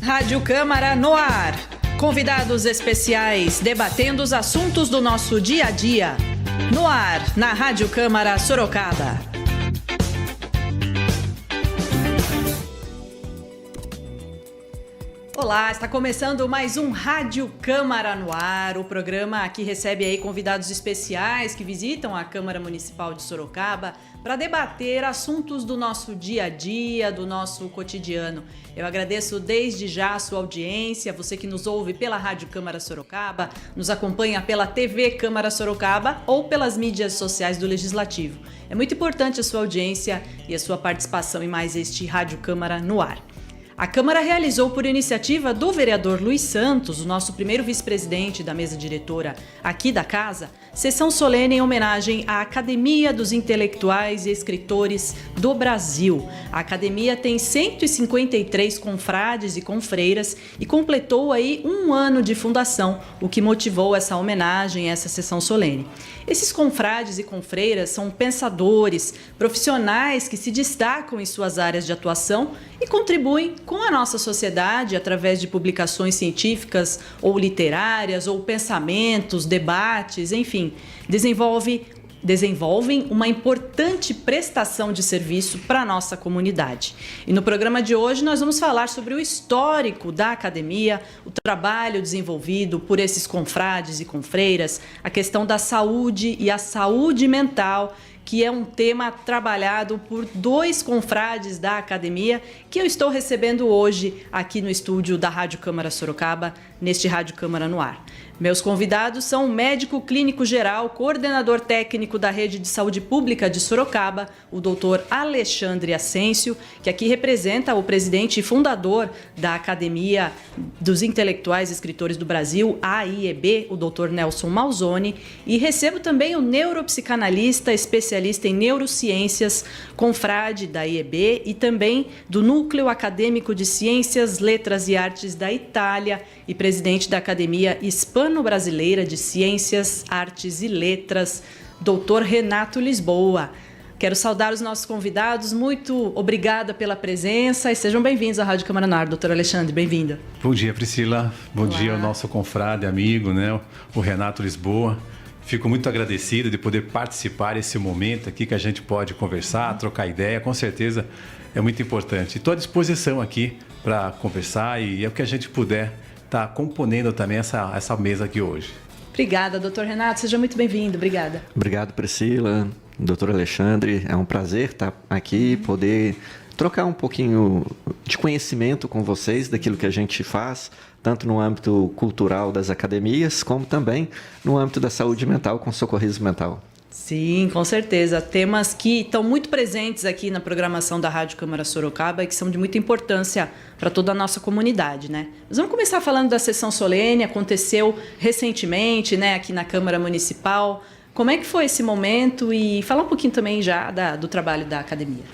Rádio Câmara no ar. Convidados especiais debatendo os assuntos do nosso dia a dia. No ar, na Rádio Câmara Sorocaba. Olá, está começando mais um Rádio Câmara no ar, o programa que recebe aí convidados especiais que visitam a Câmara Municipal de Sorocaba para debater assuntos do nosso dia a dia, do nosso cotidiano. Eu agradeço desde já a sua audiência, você que nos ouve pela Rádio Câmara Sorocaba, nos acompanha pela TV Câmara Sorocaba ou pelas mídias sociais do Legislativo. É muito importante a sua audiência e a sua participação em mais este Rádio Câmara no ar. A Câmara realizou, por iniciativa do vereador Luiz Santos, o nosso primeiro vice-presidente da mesa diretora aqui da casa, sessão solene em homenagem à Academia dos Intelectuais e Escritores do Brasil. A academia tem 153 confrades e confreiras e completou aí um ano de fundação, o que motivou essa homenagem, essa sessão solene. Esses confrades e confreiras são pensadores, profissionais que se destacam em suas áreas de atuação e contribuem com a nossa sociedade através de publicações científicas ou literárias ou pensamentos, debates, enfim, desenvolvem uma importante prestação de serviço para a nossa comunidade. E no programa de hoje nós vamos falar sobre o histórico da academia, o trabalho desenvolvido por esses confrades e confreiras, a questão da saúde e a saúde mental, que é um tema trabalhado por dois confrades da academia, que eu estou recebendo hoje aqui no estúdio da Rádio Câmara Sorocaba, neste Rádio Câmara no ar. Meus convidados são o médico clínico geral, coordenador técnico da Rede de Saúde Pública de Sorocaba, o doutor Alexandre Ascencio, que aqui representa o presidente e fundador da Academia dos Intelectuais e Escritores do Brasil, AIEB, o doutor Nelson Malzoni, e recebo também o neuropsicanalista, especialista em neurociências, confrade da AIEB e também do Núcleo Acadêmico de Ciências, Letras e Artes da Itália e presidente da Academia Hispano-Brasileira de Ciências, Artes e Letras, doutor Renato Lisboa. Quero saudar os nossos convidados, muito obrigada pela presença e sejam bem-vindos à Rádio Câmara no ar. Doutor Alexandre, bem-vindo. Bom dia, Priscila. Bom dia ao nosso confrade, amigo, né, o Renato Lisboa. Fico muito agradecido de poder participar desse momento aqui que a gente pode conversar, trocar ideia, com certeza é muito importante. Estou à disposição aqui para conversar e é o que a gente puder estar componendo também essa mesa aqui hoje. Obrigada, doutor Renato. Seja muito bem-vindo. Obrigada. Obrigado, Priscila. Doutor Alexandre, é um prazer estar aqui, poder trocar um pouquinho de conhecimento com vocês daquilo que a gente faz, tanto no âmbito cultural das academias, como também no âmbito da saúde mental com socorrismo mental. Sim, com certeza. Temas que estão muito presentes aqui na programação da Rádio Câmara Sorocaba e que são de muita importância para toda a nossa comunidade, né? Mas vamos começar falando da sessão solene, aconteceu recentemente, né, aqui na Câmara Municipal. Como é que foi esse momento e falar um pouquinho também já do trabalho da academia?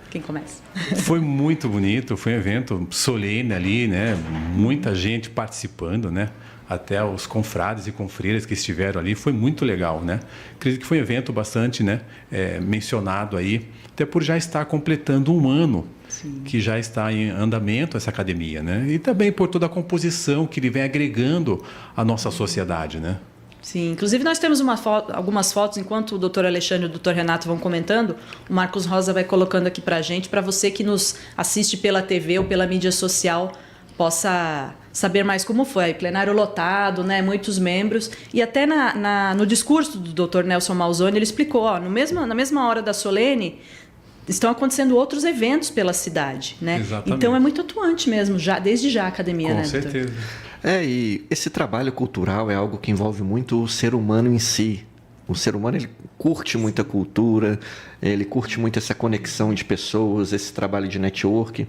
Quem começa? Foi muito bonito, foi um evento solene ali, né? Muita gente participando, né? Até os confrades e confreiras que estiveram ali, foi muito legal, né? Acredito que foi um evento bastante, né, mencionado aí, até por já estar completando um ano. Sim. Que já está em andamento essa academia, né? E também por toda a composição que ele vem agregando à nossa sociedade, né? Sim, inclusive nós temos algumas fotos, enquanto o doutor Alexandre e o doutor Renato vão comentando, o Marcos Rosa vai colocando aqui pra gente, para você que nos assiste pela TV ou pela mídia social, possa saber mais como foi. Plenário lotado, né? Muitos membros. E até no discurso do Dr. Nelson Malzoni, ele explicou, ó, na mesma hora da solene, estão acontecendo outros eventos pela cidade, né? Exatamente. Então é muito atuante mesmo, desde já a academia, com né, certeza. Doutor? E esse trabalho cultural é algo que envolve muito o ser humano em si. O ser humano, ele curte muita cultura, ele curte muito essa conexão de pessoas, esse trabalho de network.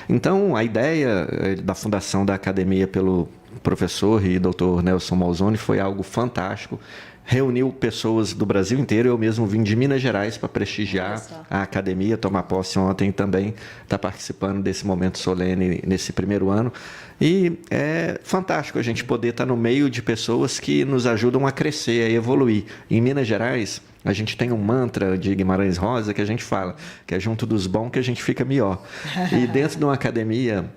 Então, a ideia da fundação da academia pelo professor e doutor Nelson Malzoni foi algo fantástico. Reuniu pessoas do Brasil inteiro. Eu mesmo vim de Minas Gerais para prestigiar a academia, tomar posse ontem também, estar participando desse momento solene nesse primeiro ano. E é fantástico a gente poder estar no meio de pessoas que nos ajudam a crescer, a evoluir. Em Minas Gerais, A gente tem um mantra de Guimarães Rosa que a gente fala, que é junto dos bons que a gente fica melhor. E dentro de uma academia,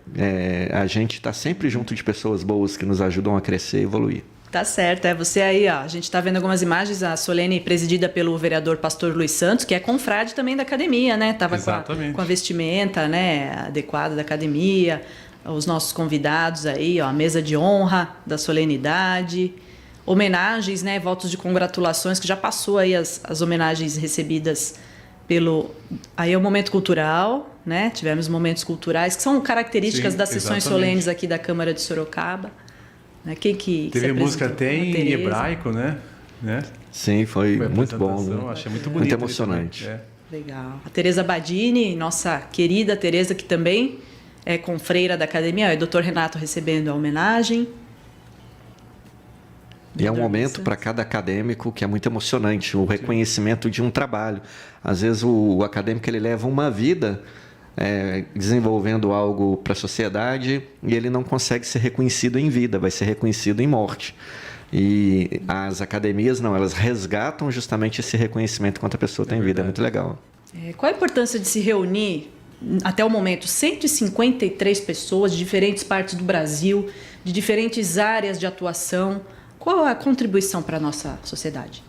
a gente está sempre junto de pessoas boas que nos ajudam a crescer e evoluir. Tá certo, você aí, ó, a gente está vendo algumas imagens, a solene presidida pelo vereador Pastor Luiz Santos, que é confrade também da academia, né? Tava com a vestimenta, né, adequada da academia, os nossos convidados aí, ó, a mesa de honra da solenidade, homenagens, né, votos de congratulações, que já passou aí as homenagens recebidas pelo... Aí é o momento cultural, né? Tivemos momentos culturais, que são características das sessões solenes aqui da Câmara de Sorocaba. Quem que teve música até em hebraico, né? Sim, foi muito bom. Né? Achei muito bonito. Muito emocionante. Legal. A Tereza Badini, nossa querida Tereza, que também é confreira da academia, é o Dr. Renato recebendo a homenagem. E é um momento para cada acadêmico que é muito emocionante, o reconhecimento de um trabalho. Às vezes o acadêmico ele leva uma vida desenvolvendo algo para a sociedade e ele não consegue ser reconhecido em vida, vai ser reconhecido em morte. E as academias não, elas resgatam justamente esse reconhecimento enquanto a pessoa tem vida, é muito legal. Qual a importância de se reunir, até o momento, 153 pessoas de diferentes partes do Brasil, de diferentes áreas de atuação? Qual a contribuição para a nossa sociedade?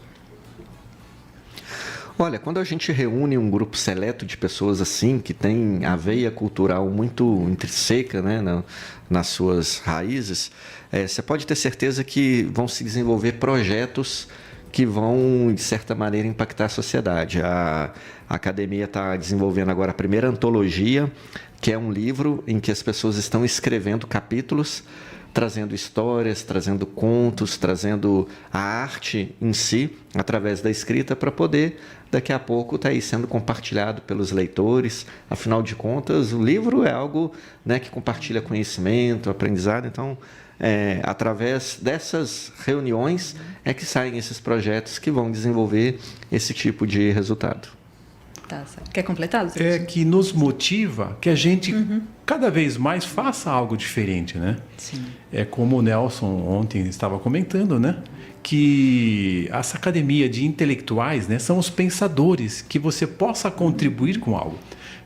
Olha, quando a gente reúne um grupo seleto de pessoas assim, que tem a veia cultural muito intrínseca, né, nas suas raízes, você pode ter certeza que vão se desenvolver projetos que vão, de certa maneira, impactar a sociedade. A academia está desenvolvendo agora a primeira antologia, que é um livro em que as pessoas estão escrevendo capítulos, trazendo histórias, trazendo contos, trazendo a arte em si, através da escrita, para poder, daqui a pouco, estar aí sendo compartilhado pelos leitores. Afinal de contas, o livro é algo, né, que compartilha conhecimento, aprendizado. Então, através dessas reuniões é que saem esses projetos que vão desenvolver esse tipo de resultado. Tá, quer completar? Que nos motiva que a gente cada vez mais faça algo diferente, né? Sim. É como o Nelson ontem estava comentando, né? Que essa academia de intelectuais, né, são os pensadores, que você possa contribuir com algo.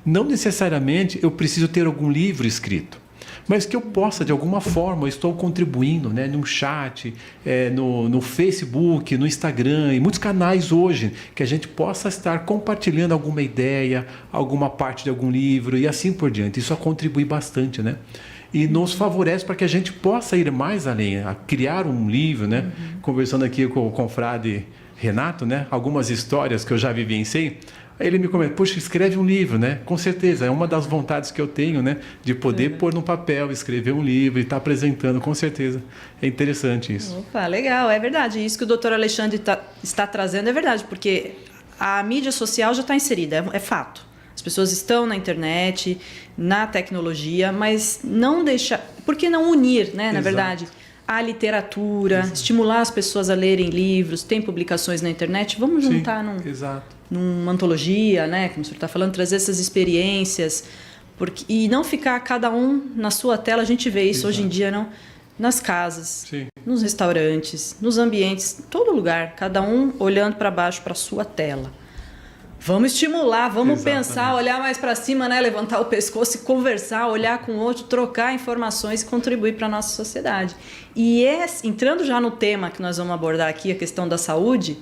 Não necessariamente eu preciso ter algum livro escrito, mas que eu possa, de alguma forma, eu estou contribuindo, né, num chat, no Facebook, no Instagram, e muitos canais hoje, que a gente possa estar compartilhando alguma ideia, alguma parte de algum livro e assim por diante. Isso contribui bastante, né? E nos favorece para que a gente possa ir mais além, a criar um livro, né? Conversando aqui com o confrade Renato, né? Algumas histórias que eu já vivenciei. Aí ele me comenta, poxa, escreve um livro, né? Com certeza, é uma das vontades que eu tenho, né? De poder pôr no papel, escrever um livro e estar apresentando, com certeza. É interessante isso. Opa, legal, é verdade. Isso que o doutor Alexandre está trazendo é verdade, porque a mídia social já está inserida, é fato. As pessoas estão na internet, na tecnologia, mas não deixar... Por que não unir, né? Na verdade, a literatura, estimular as pessoas a lerem livros, tem publicações na internet, vamos juntar numa antologia, né? Como o senhor está falando, trazer essas experiências, e não ficar cada um na sua tela. A gente vê isso hoje em dia, não? Nas casas, nos restaurantes, nos ambientes, em todo lugar, cada um olhando para baixo para a sua tela. Vamos estimular, vamos pensar, olhar mais para cima, né? Levantar o pescoço e conversar, olhar com o outro, trocar informações e contribuir para a nossa sociedade. E entrando já no tema que nós vamos abordar aqui, a questão da saúde,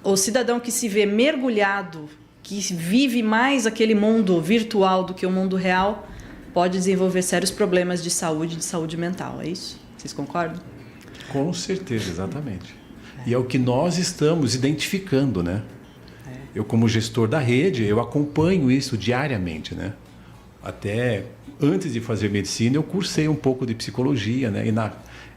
o cidadão que se vê mergulhado, que vive mais aquele mundo virtual do que o mundo real, pode desenvolver sérios problemas de saúde mental, é isso? Vocês concordam? Com certeza, exatamente. E é o que nós estamos identificando, né? Eu, como gestor da rede, eu acompanho isso diariamente, né? Até antes de fazer medicina, eu cursei um pouco de psicologia, né?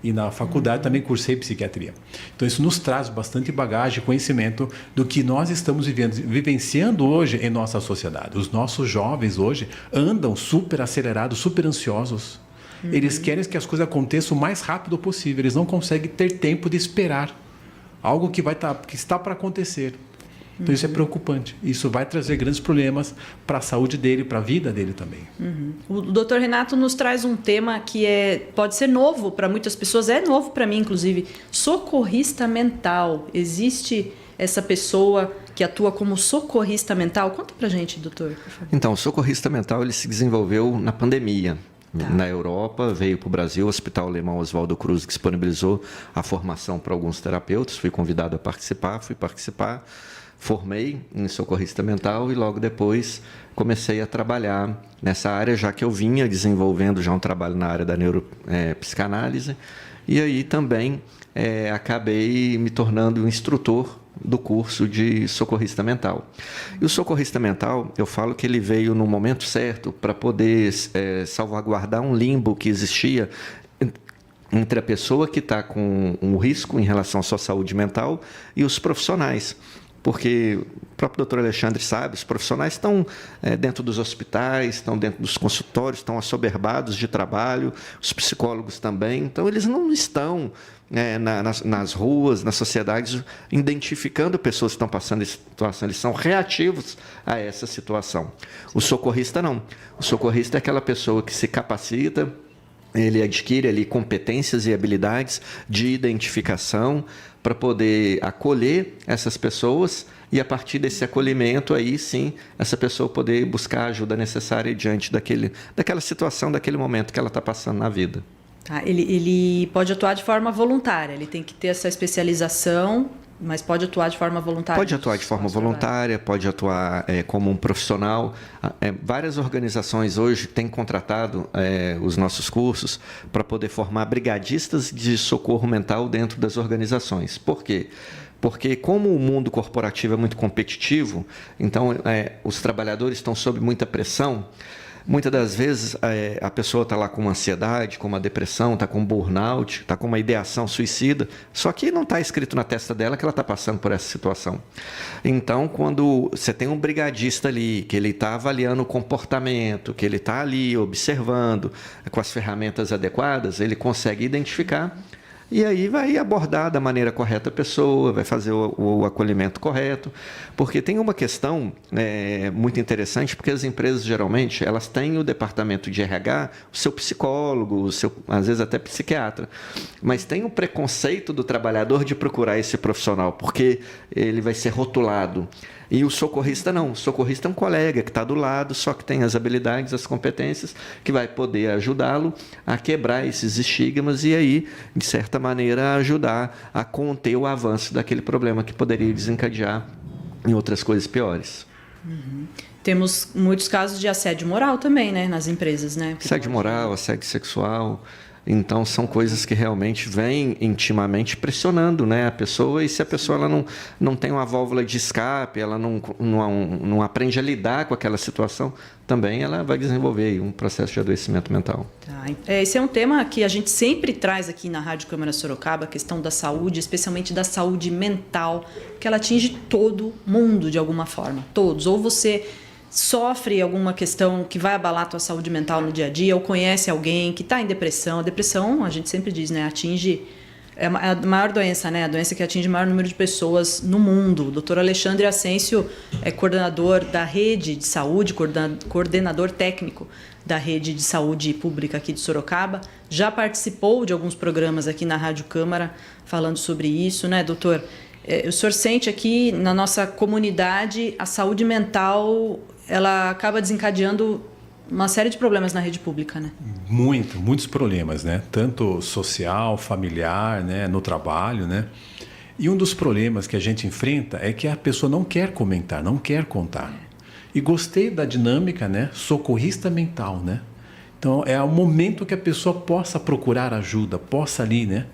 E na faculdade também cursei psiquiatria. Então, isso nos traz bastante bagagem, conhecimento do que nós estamos vivenciando hoje em nossa sociedade. Os nossos jovens hoje andam super acelerados, super ansiosos. Eles querem que as coisas aconteçam o mais rápido possível. Eles não conseguem ter tempo de esperar algo que está para acontecer. Então, isso é preocupante. Isso vai trazer grandes problemas para a saúde dele, para a vida dele também. O doutor Renato nos traz um tema que pode ser novo para muitas pessoas, é novo para mim, inclusive. Socorrista mental. Existe essa pessoa que atua como socorrista mental? Conta pra gente, doutor, por favor. Então, o socorrista mental ele se desenvolveu na pandemia. Na Europa, veio para o Brasil, o Hospital Alemão Oswaldo Cruz disponibilizou a formação para alguns terapeutas, fui convidado a participar, formei em socorrista mental e logo depois comecei a trabalhar nessa área, já que eu vinha desenvolvendo já um trabalho na área da neuropsicanálise e aí também acabei me tornando um instrutor do curso de socorrista mental. E o socorrista mental, eu falo que ele veio no momento certo para poder salvaguardar um limbo que existia entre a pessoa que está com um risco em relação à sua saúde mental e os profissionais. Porque o próprio doutor Alexandre sabe, os profissionais estão dentro dos hospitais, estão dentro dos consultórios, estão assoberbados de trabalho, os psicólogos também, então eles não estão nas ruas, nas sociedades, identificando pessoas que estão passando essa situação, eles são reativos a essa situação. O socorrista não. O socorrista é aquela pessoa que se capacita, ele adquire ali competências e habilidades de identificação para poder acolher essas pessoas e a partir desse acolhimento aí sim essa pessoa poder buscar a ajuda necessária diante daquela situação, daquele momento que ela está passando na vida. Tá, ele pode atuar de forma voluntária, ele tem que ter essa especialização, mas pode atuar de forma voluntária? Pode atuar de forma voluntária, pode atuar como um profissional. Várias organizações hoje têm contratado os nossos cursos para poder formar brigadistas de socorro mental dentro das organizações. Por quê? Porque como o mundo corporativo é muito competitivo, então os trabalhadores estão sob muita pressão. Muitas das vezes a pessoa está lá com uma ansiedade, com uma depressão, está com um burnout, está com uma ideação suicida, só que não está escrito na testa dela que ela está passando por essa situação. Então, quando você tem um brigadista ali, que ele está avaliando o comportamento, que ele está ali observando com as ferramentas adequadas, ele consegue identificar e aí vai abordar da maneira correta a pessoa, vai fazer o acolhimento correto, porque tem uma questão muito interessante, porque as empresas geralmente elas têm o departamento de RH, o seu psicólogo, às vezes até psiquiatra, mas tem o preconceito do trabalhador de procurar esse profissional, porque ele vai ser rotulado. E o socorrista não. O socorrista é um colega que está do lado, só que tem as habilidades, as competências, que vai poder ajudá-lo a quebrar esses estigmas e aí, de certa maneira, ajudar a conter o avanço daquele problema que poderia desencadear em outras coisas piores. Uhum. Temos muitos casos de assédio moral também, né, nas empresas, né? Assédio moral, assédio sexual. Então, são coisas que realmente vêm intimamente pressionando, né, a pessoa. E se a pessoa ela não tem uma válvula de escape, ela não aprende a lidar com aquela situação, também ela vai desenvolver um processo de adoecimento mental. Tá. Esse é um tema que a gente sempre traz aqui na Rádio Câmara Sorocaba, a questão da saúde, especialmente da saúde mental, que ela atinge todo mundo de alguma forma. Todos. Ou você sofre alguma questão que vai abalar a tua saúde mental no dia a dia, ou conhece alguém que está em depressão. A depressão, a gente sempre diz, né, atinge a maior doença, né, a doença que atinge o maior número de pessoas no mundo. O Dr. Alexandre Ascencio é coordenador da rede de saúde, coordenador técnico da rede de saúde pública aqui de Sorocaba. Já participou de alguns programas aqui na Rádio Câmara falando sobre isso, né, doutor? O senhor sente aqui na nossa comunidade a saúde mental, ela acaba desencadeando uma série de problemas na rede pública, né? Muitos problemas, né? Tanto social, familiar, né? No trabalho, né? E um dos problemas que a gente enfrenta é que a pessoa não quer comentar, não quer contar. E gostei da dinâmica, né? Socorrista mental, né? Então, é o momento que a pessoa possa procurar ajuda, possa ali, né?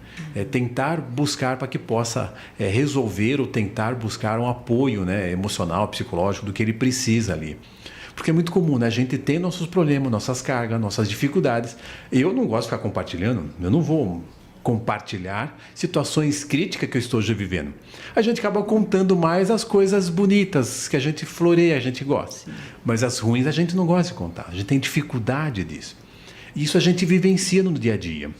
Tentar buscar para que possa resolver ou tentar buscar um apoio, né? Emocional, psicológico, do que ele precisa ali. Porque é muito comum, né? A gente tem nossos problemas, nossas cargas, nossas dificuldades. Eu não gosto de ficar compartilhando, eu não vou compartilhar situações críticas que eu estou já vivendo. A gente acaba contando mais as coisas bonitas que a gente floreia, a gente gosta. Sim. Mas as ruins a gente não gosta de contar, a gente tem dificuldade disso. Isso a gente vivencia no dia a dia.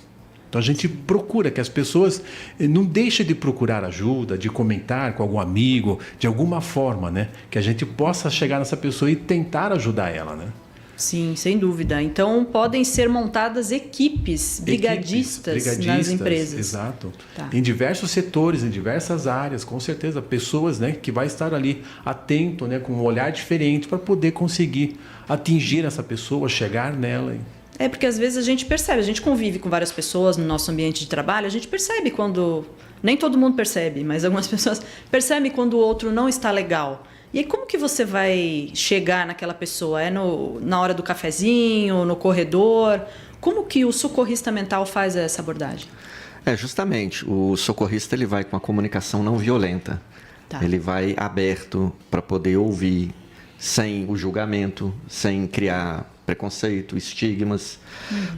Então a gente procura que as pessoas não deixem de procurar ajuda, de comentar com algum amigo, de alguma forma, né? Que a gente possa chegar nessa pessoa e tentar ajudar ela, né? Sim, sem dúvida. Então, podem ser montadas equipes brigadistas nas empresas. Exato. Tá. Em diversos setores, em diversas áreas, com certeza. Pessoas, né, que vai estar ali atento, né, com um olhar diferente para poder conseguir atingir essa pessoa, chegar nela. Porque às vezes a gente percebe, a gente convive com várias pessoas no nosso ambiente de trabalho, a gente percebe quando... Nem todo mundo percebe, mas algumas pessoas percebem quando o outro não está legal. E aí, como que você vai chegar naquela pessoa? Na hora do cafezinho, no corredor? Como que o socorrista mental faz essa abordagem? Justamente. O socorrista ele vai com a comunicação não violenta. Tá. Ele vai aberto para poder ouvir, sem o julgamento, sem criar preconceito, estigmas.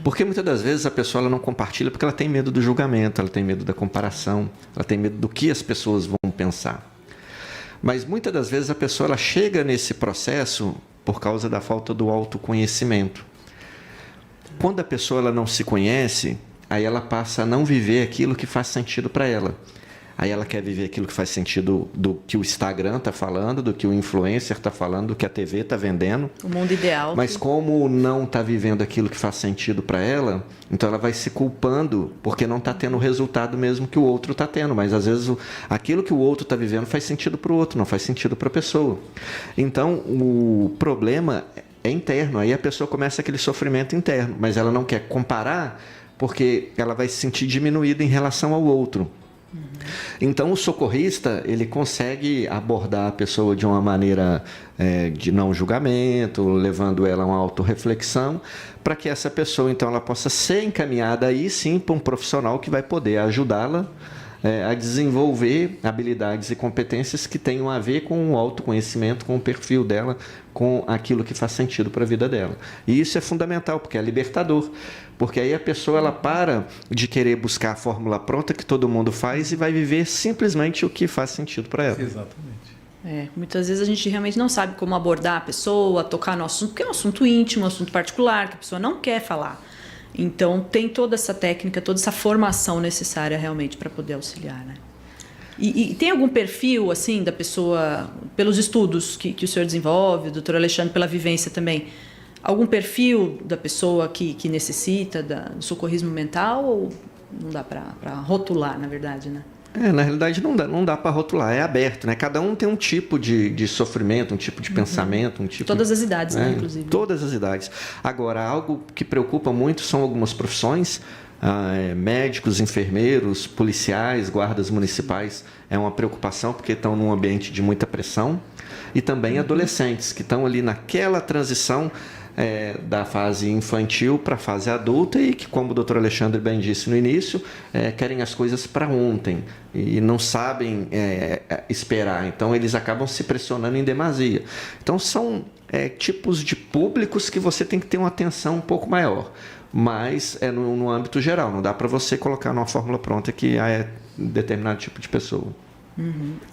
Porque muitas das vezes a pessoa ela não compartilha porque ela tem medo do julgamento, ela tem medo da comparação, ela tem medo do que as pessoas vão pensar. Mas muitas das vezes a pessoa ela chega nesse processo por causa da falta do autoconhecimento. Quando a pessoa ela não se conhece, aí ela passa a não viver aquilo que faz sentido para ela. Aí ela quer viver aquilo que faz sentido do que o Instagram está falando, do que o influencer está falando, do que a TV está vendendo. O mundo ideal. Mas como não está vivendo aquilo que faz sentido para ela, então ela vai se culpando porque não está tendo o resultado mesmo que o outro está tendo. Mas às vezes aquilo que o outro está vivendo faz sentido para o outro, não faz sentido para a pessoa. Então o problema é interno. Aí a pessoa começa aquele sofrimento interno, mas ela não quer comparar porque ela vai se sentir diminuída em relação ao outro. Então o socorrista ele consegue abordar a pessoa de uma maneira de não julgamento, levando ela a uma autorreflexão, para que essa pessoa então ela possa ser encaminhada aí sim para um profissional que vai poder ajudá-la a desenvolver habilidades e competências que tenham a ver com o autoconhecimento, com o perfil dela, com aquilo que faz sentido para a vida dela. E isso é fundamental, porque é libertador. Porque aí a pessoa ela para de querer buscar a fórmula pronta que todo mundo faz e vai viver simplesmente o que faz sentido para ela. Exatamente. Muitas vezes a gente realmente não sabe como abordar a pessoa, tocar no assunto, porque é um assunto íntimo, um assunto particular, que a pessoa não quer falar. Então, tem toda essa técnica, toda essa formação necessária realmente para poder auxiliar, né? E tem algum perfil, assim, da pessoa, pelos estudos que o senhor desenvolve, o doutor Alexandre, pela vivência também, algum perfil da pessoa que necessita do socorrismo mental ou não dá para rotular, na verdade, né? Na realidade não dá para rotular, é aberto, né? Cada um tem um tipo de sofrimento, um tipo de pensamento, um tipo... Todas as idades, né, inclusive. Todas as idades. Agora, algo que preocupa muito são algumas profissões, médicos, enfermeiros, policiais, guardas municipais, é uma preocupação porque estão num ambiente de muita pressão, e também adolescentes que estão ali naquela transição da fase infantil para a fase adulta e que, como o Dr. Alexandre bem disse no início, querem as coisas para ontem e não sabem esperar. Então, eles acabam se pressionando em demasia. Então, são tipos de públicos que você tem que ter uma atenção um pouco maior. Mas é no âmbito geral. Não dá para você colocar numa fórmula pronta que é determinado tipo de pessoa.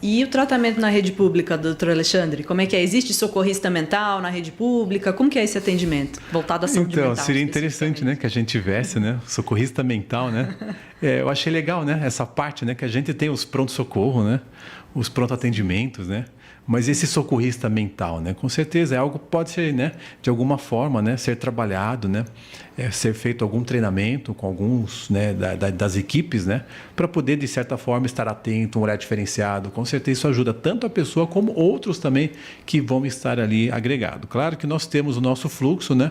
E o tratamento na rede pública, doutor Alexandre? Como é que é? Existe socorrista mental na rede pública? Como que é esse atendimento voltado à saúde mental? Então, seria interessante, né, que a gente tivesse, né, socorrista mental, né? Eu achei legal, né, essa parte, né, que a gente tem os pronto-socorro, né, os pronto-atendimentos, né? Mas esse socorrista mental, né, com certeza é algo que pode ser, né, de alguma forma, né, ser trabalhado, né, ser feito algum treinamento com alguns, né, das equipes, né, para poder de certa forma estar atento, um olhar diferenciado. Com certeza isso ajuda tanto a pessoa como outros também que vão estar ali agregados. Claro que nós temos o nosso fluxo, né,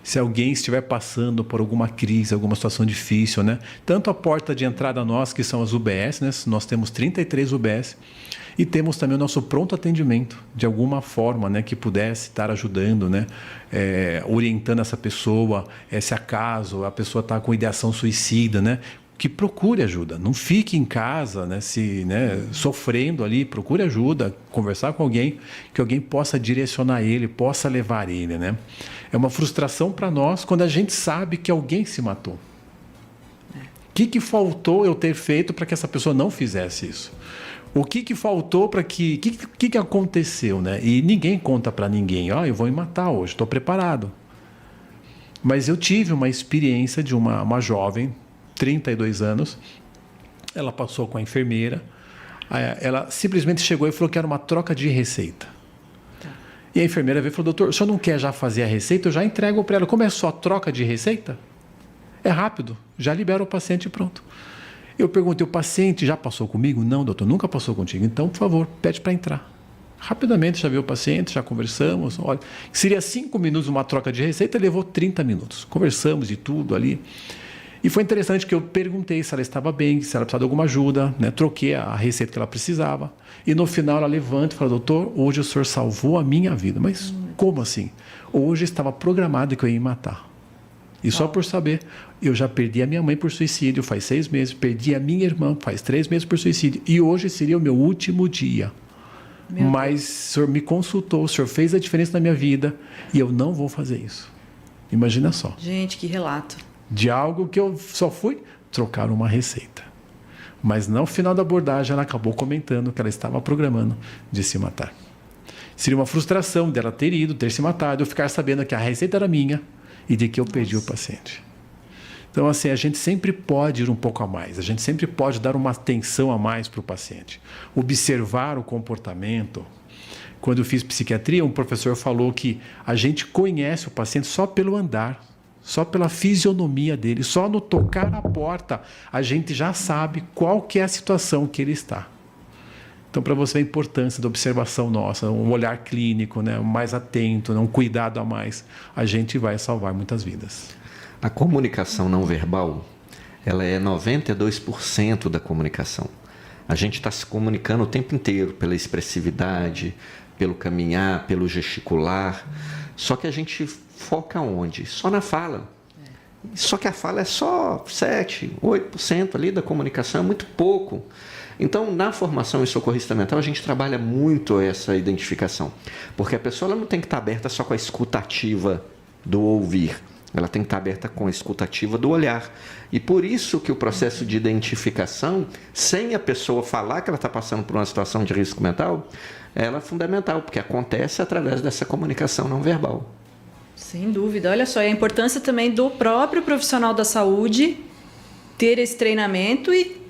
se alguém estiver passando por alguma crise, alguma situação difícil, né, tanto a porta de entrada nós que são as UBS, né, nós temos 33 UBS. E temos também o nosso pronto atendimento, de alguma forma, né, que pudesse estar ajudando, né, orientando essa pessoa, se acaso a pessoa está com ideação suicida, né, que procure ajuda. Não fique em casa, né, sofrendo ali, procure ajuda, conversar com alguém, que alguém possa direcionar ele, possa levar ele. Né? É uma frustração para nós quando a gente sabe que alguém se matou. O que faltou eu ter feito para que essa pessoa não fizesse isso? O que faltou para que... O que aconteceu, né? E ninguém conta para ninguém. Eu vou me matar hoje, estou preparado. Mas eu tive uma experiência de uma jovem, 32 anos. Ela passou com a enfermeira. Ela simplesmente chegou e falou que era uma troca de receita. Tá. E a enfermeira veio e falou, doutor, o senhor não quer já fazer a receita? Eu já entrego para ela. Como é só troca de receita? É rápido, já libera o paciente e pronto. Eu perguntei, o paciente já passou comigo? Não, doutor, nunca passou contigo. Então, por favor, pede para entrar. Rapidamente já viu o paciente, já conversamos. Olha, seria 5 minutos uma troca de receita, levou 30 minutos. Conversamos de tudo ali. E foi interessante que eu perguntei se ela estava bem, se ela precisava de alguma ajuda, né? Troquei a receita que ela precisava. E no final ela levanta e fala, doutor, hoje o senhor salvou a minha vida. Mas como assim? Hoje estava programado que eu ia me matar. E só por saber, eu já perdi a minha mãe por suicídio faz 6 meses, perdi a minha irmã faz 3 meses por suicídio. E hoje seria o meu último dia. Mas o senhor me consultou, o senhor fez a diferença na minha vida e eu não vou fazer isso. Imagina só. Gente, que relato. De algo que eu só fui trocar uma receita. Mas no final da abordagem ela acabou comentando que ela estava programando de se matar. Seria uma frustração dela ter ido, ter se matado, eu ficar sabendo que a receita era minha e de que eu perdi o paciente. Então, assim, a gente sempre pode ir um pouco a mais, a gente sempre pode dar uma atenção a mais para o paciente. Observar o comportamento. Quando eu fiz psiquiatria, um professor falou que a gente conhece o paciente só pelo andar, só pela fisionomia dele, só no tocar a porta, a gente já sabe qual que é a situação que ele está. Então, para você, a importância da observação nossa, um olhar clínico, né, mais atento, um cuidado a mais, a gente vai salvar muitas vidas. A comunicação não verbal, ela é 92% da comunicação. A gente está se comunicando o tempo inteiro pela expressividade, pelo caminhar, pelo gesticular. Só que a gente foca onde? Só na fala. Só que a fala é só 7%, 8% ali da comunicação, é muito pouco. Então, na formação em socorrista mental, a gente trabalha muito essa identificação. Porque a pessoa ela não tem que estar aberta só com a escuta ativa do ouvir. Ela tem que estar aberta com a escuta ativa do olhar. E por isso que o processo de identificação, sem a pessoa falar que ela está passando por uma situação de risco mental, ela é fundamental, porque acontece através dessa comunicação não verbal. Sem dúvida. Olha só, e a importância também do próprio profissional da saúde ter esse treinamento e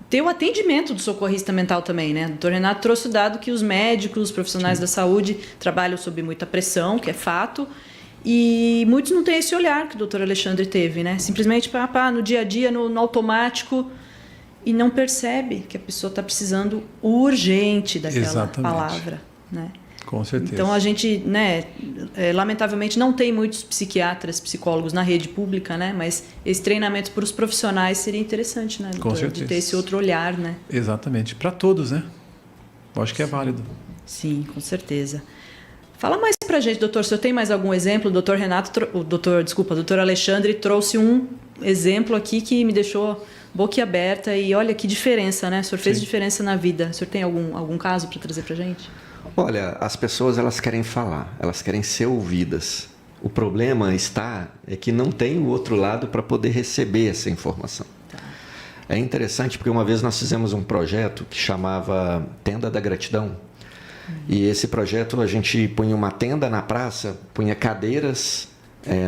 ter o atendimento do socorrista mental também, né? O doutor Renato trouxe o dado que os médicos, os profissionais da saúde trabalham sob muita pressão, que é fato, e muitos não têm esse olhar que o doutor Alexandre teve, né? Simplesmente no dia a dia, no automático, e não percebe que a pessoa está precisando urgente daquela palavra, né? Com certeza. Então, a gente, né, lamentavelmente, não tem muitos psicólogos na rede pública, né? Mas esse treinamento para os profissionais seria interessante, né, doutor? Com certeza. De ter esse outro olhar, né? Exatamente. Para todos, né? Eu acho que é válido. Sim, com certeza. Fala mais pra gente, doutor, se eu tenho mais algum exemplo. O doutor Alexandre trouxe um exemplo aqui que me deixou boquiaberta e olha que diferença, né? O senhor fez diferença na vida. O senhor tem algum caso para trazer pra gente? Olha, as pessoas elas querem falar, elas querem ser ouvidas. O problema é que não tem o outro lado para poder receber essa informação. Tá. É interessante porque uma vez nós fizemos um projeto que chamava Tenda da Gratidão. E esse projeto a gente punha uma tenda na praça, punha cadeiras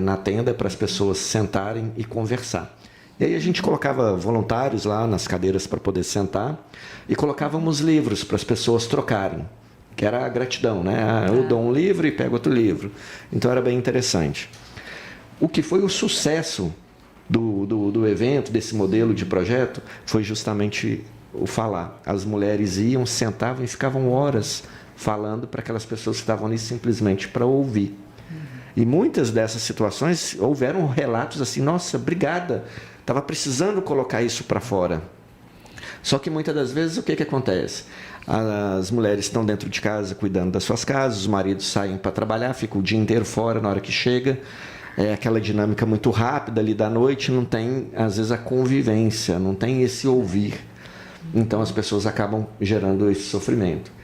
na tenda para as pessoas sentarem e conversar. E aí a gente colocava voluntários lá nas cadeiras para poder sentar e colocávamos livros para as pessoas trocarem, que era a gratidão, né? Eu dou um livro e pego outro livro. Então era bem interessante. O que foi o sucesso do evento, desse modelo de projeto, foi justamente o falar. As mulheres iam, sentavam e ficavam horas falando para aquelas pessoas que estavam ali simplesmente para ouvir. E muitas dessas situações houveram relatos assim, nossa, obrigada, estava precisando colocar isso para fora. Só que muitas das vezes o que acontece? As mulheres estão dentro de casa cuidando das suas casas, os maridos saem para trabalhar, ficam o dia inteiro fora na hora que chega. É aquela dinâmica muito rápida ali da noite, não tem, às vezes, a convivência, não tem esse ouvir. Então, as pessoas acabam gerando esse sofrimento.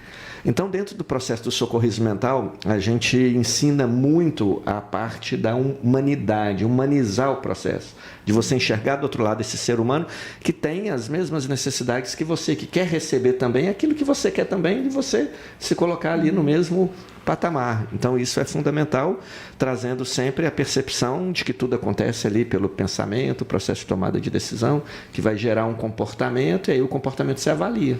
Então, dentro do processo do socorrismo mental, a gente ensina muito a parte da humanidade, humanizar o processo, de você enxergar do outro lado esse ser humano que tem as mesmas necessidades que você, que quer receber também aquilo que você quer também, de você se colocar ali no mesmo patamar. Então, isso é fundamental, trazendo sempre a percepção de que tudo acontece ali pelo pensamento, o processo de tomada de decisão, que vai gerar um comportamento, e aí o comportamento se avalia.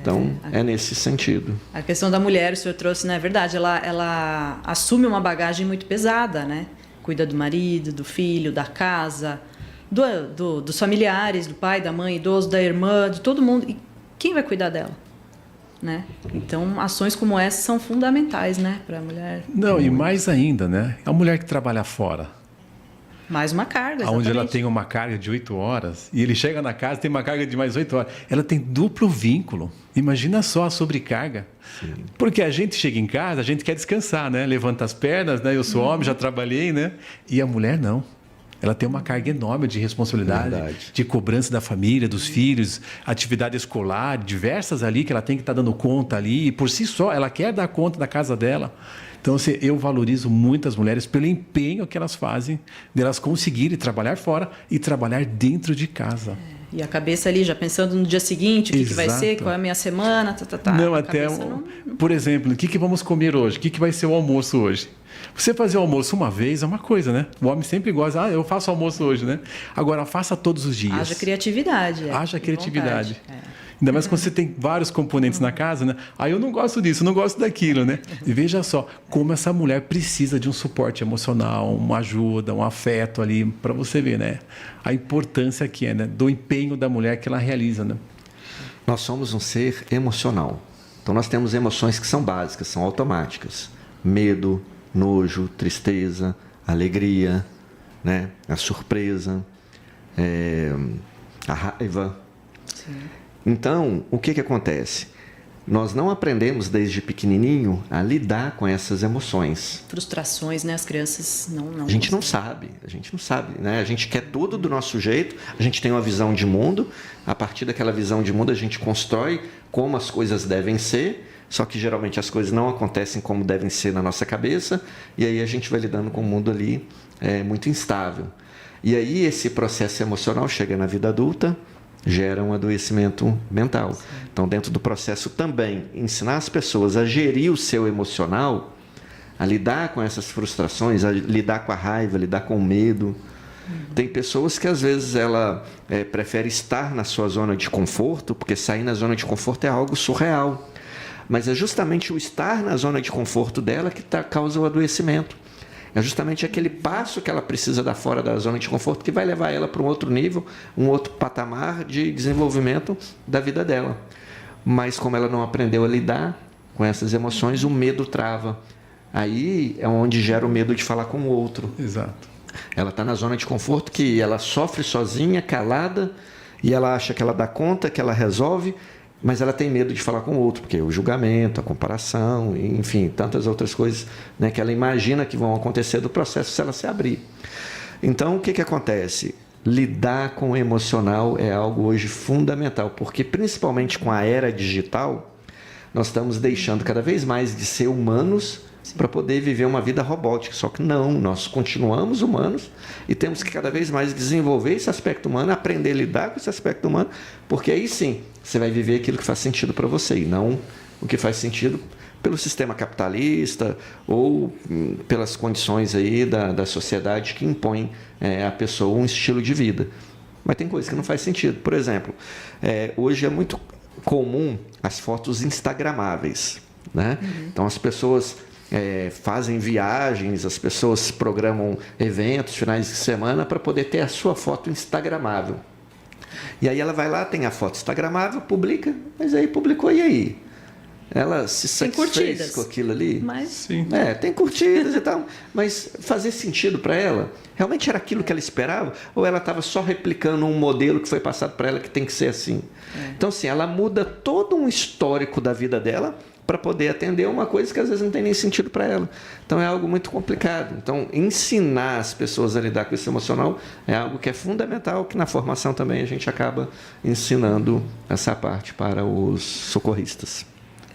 Então, é nesse sentido. A questão da mulher, o senhor trouxe, não é verdade? Ela assume uma bagagem muito pesada, né? Cuida do marido, do filho, da casa, dos familiares, do pai, da mãe, idoso, da irmã, de todo mundo. E quem vai cuidar dela? Né? Então, ações como essa são fundamentais, né, para a mulher. Não, e mais ainda, né? A mulher que trabalha fora. Mais uma carga, exatamente. Onde ela tem uma carga de 8 horas e ele chega na casa e tem uma carga de mais 8 horas. Ela tem duplo vínculo. Imagina só a sobrecarga. Sim. Porque a gente chega em casa, a gente quer descansar, né? Levanta as pernas, né? Eu sou homem, já trabalhei, né? E a mulher não. Ela tem uma carga enorme de responsabilidade, de cobrança da família, dos filhos, atividade escolar, diversas ali que ela tem que estar dando conta ali. E por si só, ela quer dar conta da casa dela. Então, assim, eu valorizo muito as mulheres pelo empenho que elas fazem de elas conseguirem trabalhar fora e trabalhar dentro de casa. E a cabeça ali, já pensando no dia seguinte, o que vai ser, qual é a minha semana, Não, até, por exemplo, o que vamos comer hoje? O que vai ser o almoço hoje? Você fazer o almoço uma vez é uma coisa, né? O homem sempre gosta, eu faço almoço hoje, né? Agora, faça todos os dias. Haja criatividade. Haja criatividade. Ainda mais quando você tem vários componentes na casa, né? Eu não gosto disso, não gosto daquilo, né? E veja só, como essa mulher precisa de um suporte emocional, uma ajuda, um afeto ali, para você ver, né? A importância que é, né? Do empenho da mulher que ela realiza, né? Nós somos um ser emocional. Então, nós temos emoções que são básicas, são automáticas. Medo, nojo, tristeza, alegria, né? A surpresa, a raiva. Sim. Então, o que acontece? Nós não aprendemos desde pequenininho a lidar com essas emoções. Frustrações, né? As crianças não A gente não sabe, né? A gente quer tudo do nosso jeito, a gente tem uma visão de mundo, a partir daquela visão de mundo a gente constrói como as coisas devem ser, só que geralmente as coisas não acontecem como devem ser na nossa cabeça, e aí a gente vai lidando com um mundo ali muito instável. E aí esse processo emocional chega na vida adulta, gera um adoecimento mental. Sim. Então, dentro do processo também, ensinar as pessoas a gerir o seu emocional, a lidar com essas frustrações, a lidar com a raiva, a lidar com o medo. Tem pessoas que, às vezes, ela prefere estar na sua zona de conforto, porque sair na zona de conforto é algo surreal. Mas é justamente o estar na zona de conforto dela que causa o adoecimento. É justamente aquele passo que ela precisa dar fora da zona de conforto que vai levar ela para um outro nível, um outro patamar de desenvolvimento da vida dela. Mas como ela não aprendeu a lidar com essas emoções, o medo trava. Aí é onde gera o medo de falar com o outro. Exato. Ela está na zona de conforto que ela sofre sozinha, calada, e ela acha que ela dá conta, que ela resolve, mas ela tem medo de falar com o outro, porque o julgamento, a comparação, enfim, tantas outras coisas, né, que ela imagina que vão acontecer do processo se ela se abrir. Então, o que acontece? Lidar com o emocional é algo hoje fundamental, porque principalmente com a era digital, nós estamos deixando cada vez mais de ser humanos para poder viver uma vida robótica. Só que não, nós continuamos humanos e temos que cada vez mais desenvolver esse aspecto humano, aprender a lidar com esse aspecto humano, porque aí sim, você vai viver aquilo que faz sentido para você e não o que faz sentido pelo sistema capitalista ou pelas condições aí da sociedade que impõem à pessoa um estilo de vida. Mas tem coisa que não faz sentido. Por exemplo, hoje é muito comum as fotos instagramáveis, né? Então as pessoas fazem viagens, as pessoas programam eventos, finais de semana para poder ter a sua foto instagramável. E aí ela vai lá, tem a foto instagramável, publica, mas aí publicou, e aí? Ela se satisfez com aquilo ali? Mas... Sim. Tem curtidas e tal, mas fazer sentido para ela? Realmente era aquilo que ela esperava? Ou ela estava só replicando um modelo que foi passado para ela que tem que ser assim? Então, assim, ela muda todo um histórico da vida dela para poder atender uma coisa que às vezes não tem nem sentido para ela. Então é algo muito complicado. Então ensinar as pessoas a lidar com esse emocional é algo que é fundamental, que na formação também a gente acaba ensinando essa parte para os socorristas.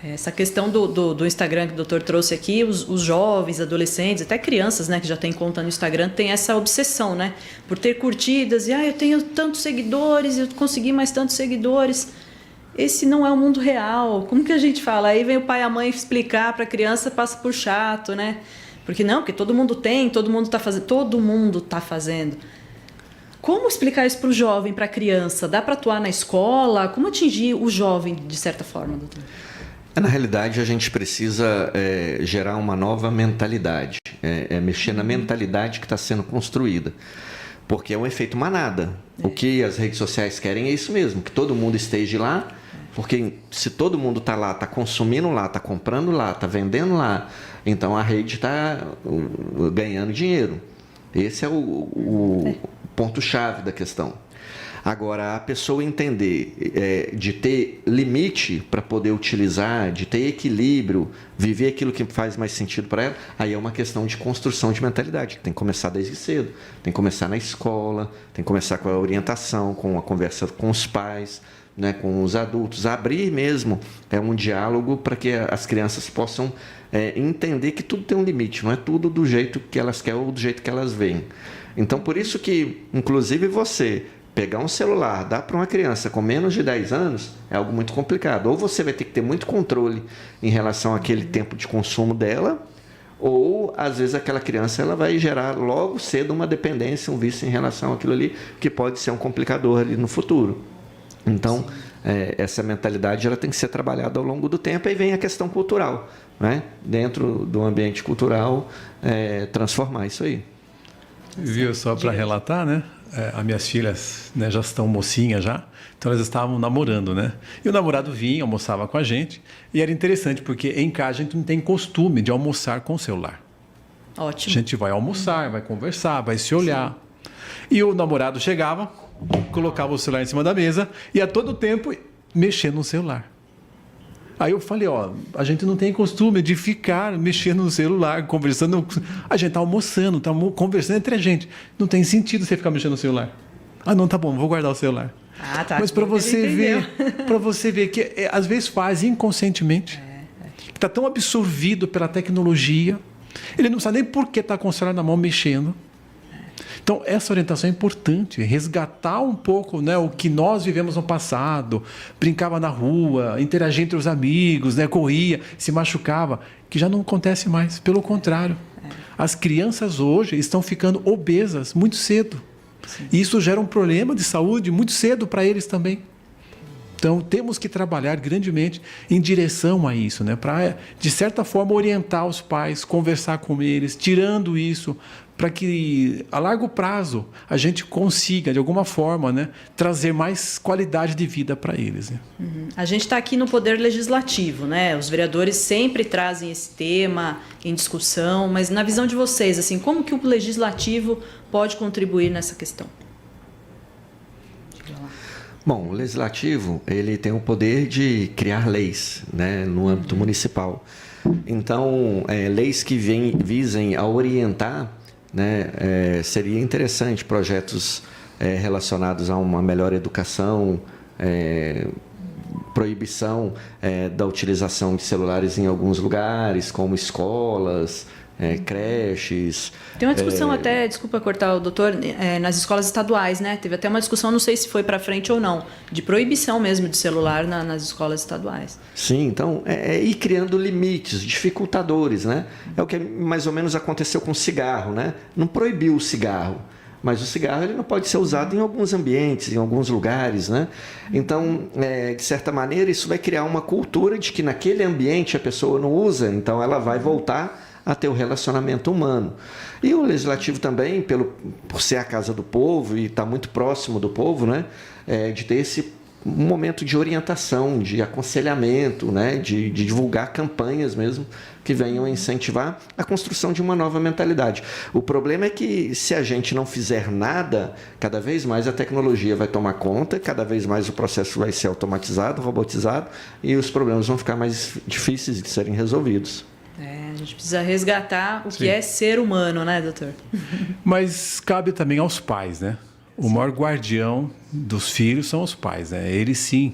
Essa questão do Instagram que o doutor trouxe aqui, os jovens, adolescentes, até crianças, né, que já têm conta no Instagram, tem essa obsessão, né, por ter curtidas, e eu tenho tantos seguidores, eu consegui mais tantos seguidores. Esse não é o mundo real. Como que a gente fala? Aí vem o pai e a mãe explicar para a criança, passa por chato, né? Porque todo mundo tem, todo mundo está fazendo. Como explicar isso para o jovem, para a criança? Dá para atuar na escola? Como atingir o jovem, de certa forma, doutor? Na realidade, a gente precisa gerar uma nova mentalidade, mexer na mentalidade que está sendo construída, porque é um efeito manada. O que as redes sociais querem é isso mesmo, que todo mundo esteja lá, porque se todo mundo está lá, está consumindo lá, está comprando lá, está vendendo lá, então a rede está ganhando dinheiro. Esse é o ponto-chave da questão. Agora, a pessoa entender de ter limite para poder utilizar, de ter equilíbrio, viver aquilo que faz mais sentido para ela, aí é uma questão de construção de mentalidade, que tem que começar desde cedo. Tem que começar na escola, tem que começar com a orientação, com a conversa com os pais, né, com os adultos. Abrir mesmo um diálogo para que as crianças possam entender que tudo tem um limite, não é tudo do jeito que elas querem ou do jeito que elas veem. Então, por isso que, inclusive, você pegar um celular, dar para uma criança com menos de 10 anos, é algo muito complicado. Ou você vai ter que ter muito controle em relação àquele tempo de consumo dela, ou, às vezes, aquela criança ela vai gerar logo cedo uma dependência, um vício em relação àquilo ali, que pode ser um complicador ali no futuro. Então, essa mentalidade ela tem que ser trabalhada ao longo do tempo, e vem a questão cultural, né? Dentro do ambiente cultural, transformar isso aí. Viu, só para relatar, né? As minhas filhas, né, já estão mocinhas já, então elas estavam namorando, né? E o namorado vinha, almoçava com a gente, e era interessante porque em casa a gente não tem costume de almoçar com o celular. Ótimo. A gente vai almoçar, vai conversar, vai se olhar. Sim. E o namorado chegava, colocava o celular em cima da mesa e a todo tempo mexendo no celular. Aí eu falei, a gente não tem costume de ficar mexendo no celular, conversando. A gente está almoçando, está conversando entre a gente. Não tem sentido você ficar mexendo no celular. Ah, não, tá bom, vou guardar o celular. Ah, tá. Mas para você ver que às vezes faz inconscientemente, que está tão absorvido pela tecnologia, ele não sabe nem por que está com o celular na mão mexendo. Então, essa orientação é importante, resgatar um pouco, né, o que nós vivemos no passado, brincava na rua, interagia entre os amigos, né, corria, se machucava, que já não acontece mais, pelo contrário. As crianças hoje estão ficando obesas muito cedo. Sim. E isso gera um problema de saúde muito cedo para eles também. Então, temos que trabalhar grandemente em direção a isso, né? Para, de certa forma, orientar os pais, conversar com eles, tirando isso, para que, a largo prazo, a gente consiga, de alguma forma, né, trazer mais qualidade de vida para eles. Né? Uhum. A gente está aqui no Poder Legislativo, né? Os vereadores sempre trazem esse tema em discussão, mas na visão de vocês, assim, como que o Legislativo pode contribuir nessa questão? Bom, o Legislativo ele tem o poder de criar leis, né, no âmbito municipal. Então, leis que visem a orientar, né, seria interessante projetos relacionados a uma melhor educação, proibição da utilização de celulares em alguns lugares, como escolas, creches. Tem uma discussão até, desculpa cortar o doutor, nas escolas estaduais, né? Teve até uma discussão, não sei se foi para frente ou não, de proibição mesmo de celular nas escolas estaduais. Sim, então ir criando limites, dificultadores, né? É o que mais ou menos aconteceu com o cigarro, né? Não proibiu o cigarro, mas o cigarro ele não pode ser usado em alguns ambientes, em alguns lugares, né? Então, de certa maneira, isso vai criar uma cultura de que naquele ambiente a pessoa não usa, então ela vai voltar a ter o relacionamento humano. E o Legislativo também, por ser a casa do povo e estar muito próximo do povo, né, de ter esse momento de orientação, de aconselhamento, né, de divulgar campanhas mesmo que venham a incentivar a construção de uma nova mentalidade. O problema é que se a gente não fizer nada, cada vez mais a tecnologia vai tomar conta, cada vez mais o processo vai ser automatizado, robotizado, e os problemas vão ficar mais difíceis de serem resolvidos. A gente precisa resgatar o que é ser humano, né, doutor? Mas cabe também aos pais, né? O maior guardião dos filhos são os pais, né? Eles sim,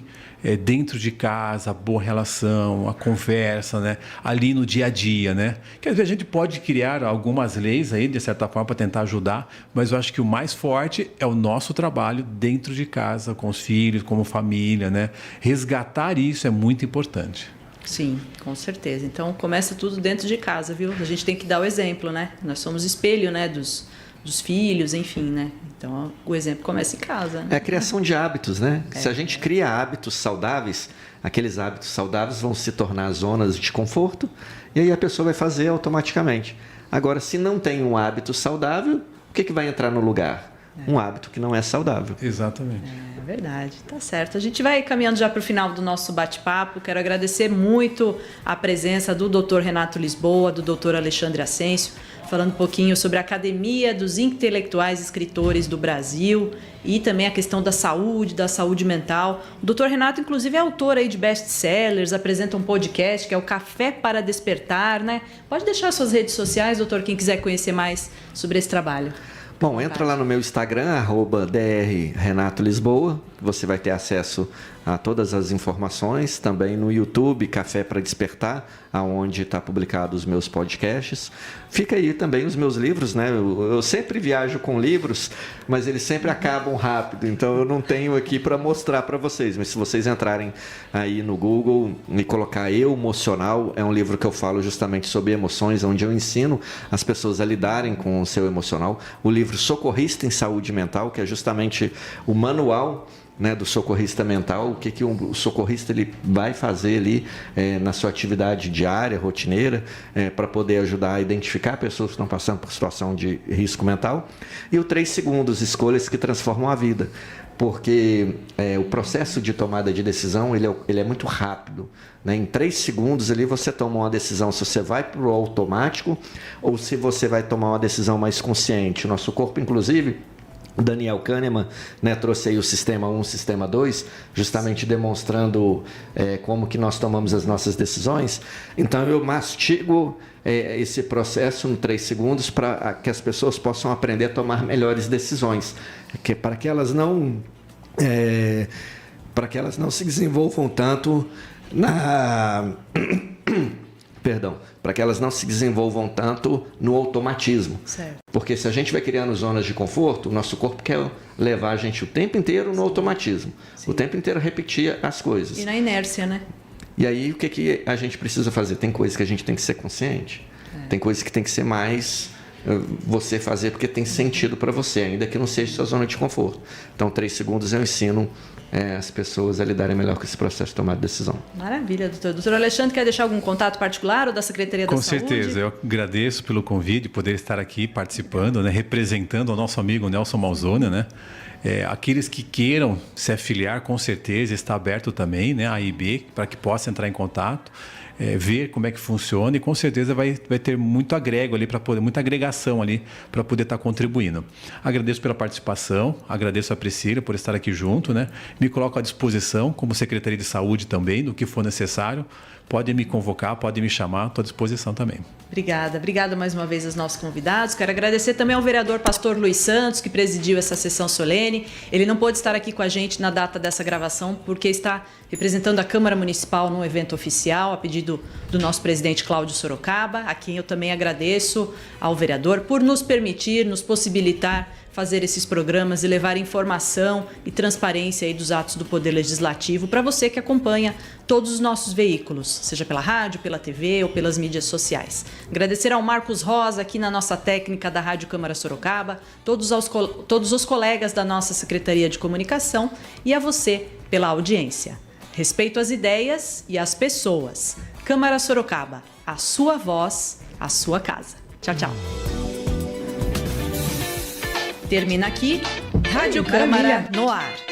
dentro de casa, a boa relação, a conversa, né? Ali no dia a dia, né? Que às vezes a gente pode criar algumas leis aí, de certa forma, para tentar ajudar, mas eu acho que o mais forte é o nosso trabalho dentro de casa, com os filhos, como família, né? Resgatar isso é muito importante. Sim, com certeza. Então, começa tudo dentro de casa, viu? A gente tem que dar o exemplo, né? Nós somos espelho, né, dos dos filhos, enfim, né? Então, o exemplo começa em casa. Né? É a criação de hábitos, né? Se a gente cria hábitos saudáveis, aqueles hábitos saudáveis vão se tornar zonas de conforto e aí a pessoa vai fazer automaticamente. Agora, se não tem um hábito saudável, o que vai entrar no lugar? Um hábito que não é saudável. Exatamente. É verdade, tá certo. A gente vai caminhando já para o final do nosso bate-papo. Quero agradecer muito a presença do Dr. Renato Lisboa, do Dr. Alexandre Ascencio, falando um pouquinho sobre a Academia dos Intelectuais Escritores do Brasil e também a questão da saúde mental. O Dr. Renato, inclusive, é autor aí de best-sellers, apresenta um podcast que é o Café para Despertar, né? Pode deixar suas redes sociais, doutor, quem quiser conhecer mais sobre esse trabalho. Bom, entra lá no meu Instagram, @drrenatolisboa, você vai ter acesso a todas as informações, também no YouTube, Café para Despertar, aonde está publicado os meus podcasts. Fica aí também os meus livros, né? Eu sempre viajo com livros, mas eles sempre acabam rápido, então eu não tenho aqui para mostrar para vocês, mas se vocês entrarem aí no Google e colocar Eu Emocional, é um livro que eu falo justamente sobre emoções, onde eu ensino as pessoas a lidarem com o seu emocional. O livro Socorrista em Saúde Mental, que é justamente o manual, né, do socorrista mental, o que o socorrista ele vai fazer ali na sua atividade diária, rotineira, para poder ajudar a identificar pessoas que estão passando por situação de risco mental. E o 3 segundos, escolhas que transformam a vida. Porque o processo de tomada de decisão ele é muito rápido. Né? Em 3 segundos ali você toma uma decisão se você vai para o automático ou se você vai tomar uma decisão mais consciente. O nosso corpo, inclusive, o Daniel Kahneman, né, trouxe aí o Sistema 1, Sistema 2, justamente demonstrando como que nós tomamos as nossas decisões. Então, eu mastigo esse processo em 3 segundos para que as pessoas possam aprender a tomar melhores decisões, para que elas não se desenvolvam tanto para que elas não se desenvolvam tanto no automatismo. Certo. Porque se a gente vai criando zonas de conforto, o nosso corpo quer levar a gente o tempo inteiro no automatismo. Sim. O tempo inteiro repetir as coisas. E na inércia, né? E aí, o que a gente precisa fazer? Tem coisas que a gente tem que ser consciente. Tem coisas que tem que ser mais você fazer porque tem sentido para você, ainda que não seja sua zona de conforto. Então, 3 segundos eu ensino as pessoas a lidarem melhor com esse processo de tomar de decisão. Maravilha, doutor. Doutor Alexandre, quer deixar algum contato particular ou da Secretaria da Saúde? Com certeza. Eu agradeço pelo convite, poder estar aqui participando, né, representando o nosso amigo Nelson Malzone, né? Aqueles que queiram se afiliar, com certeza, está aberto também, né, a AIB, para que possa entrar em contato. Ver como é que funciona e com certeza vai ter muito agrego ali muita agregação ali para poder estar contribuindo. Agradeço pela participação, agradeço a Priscila por estar aqui junto, né? Me coloco à disposição como Secretaria de Saúde também, do que for necessário. Pode me convocar, pode me chamar, estou à disposição também. Obrigada mais uma vez aos nossos convidados. Quero agradecer também ao vereador Pastor Luiz Santos, que presidiu essa sessão solene. Ele não pôde estar aqui com a gente na data dessa gravação, porque está representando a Câmara Municipal num evento oficial, a pedido do nosso presidente Cláudio Sorocaba, a quem eu também agradeço ao vereador por nos permitir, nos possibilitar fazer esses programas e levar informação e transparência aí dos atos do Poder Legislativo para você que acompanha todos os nossos veículos, seja pela rádio, pela TV ou pelas mídias sociais. Agradecer ao Marcos Rosa, aqui na nossa técnica da Rádio Câmara Sorocaba, todos os colegas da nossa Secretaria de Comunicação e a você pela audiência. Respeito às ideias e às pessoas. Câmara Sorocaba, a sua voz, a sua casa. Tchau, tchau. Termina aqui, Rádio Câmara no ar.